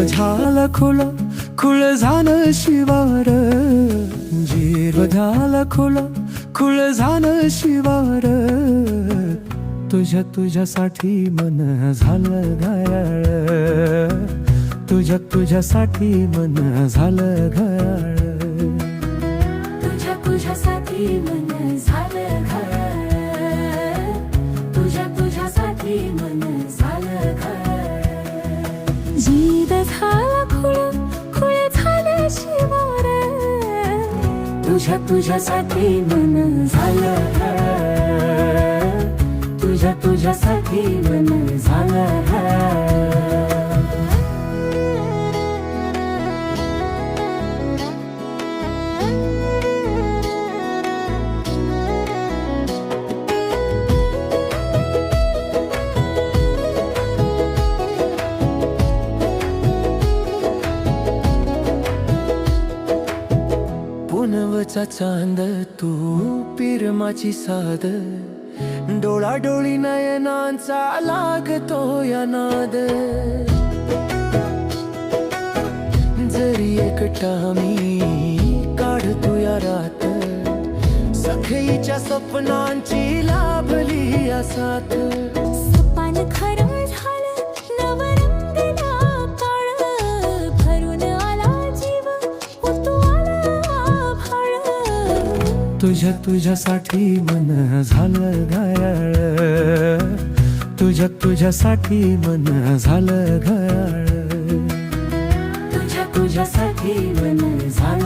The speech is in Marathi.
झाला खुला खुळ झालं शिवार, जीव झाला खुला खुळ झालं शिवार, तुझ्यासाठी मन झालं घायाळ, तुझ्यासाठी मन झालं घायाळ, तुझ्यासाठी मन झालं घायाळ, तुझ्यासाठी मन झालं घायाळ. जीव झाला खुळ खुळ झालं शिवार, तुझ्यासाठी मन झालं घायाळ, तुझ्यासाठी मन झालं घायाळ. पुनवचा चांद तू पिरमाची साद, डोळा डोळी नयनांचा लागतो या नाद, जरी एकटा मी काढतो या रात, सखईच्या स्वप्नांची लाभली या साथ. सपान खरं झालं नवरंगला काळ, भरून आला जीव होतो आला भाळ. तुझ्यासाठी मन झालं घायाळ, तुझ्यासाठी मन झालं घायाळ, तुझ्यासाठी मन झालं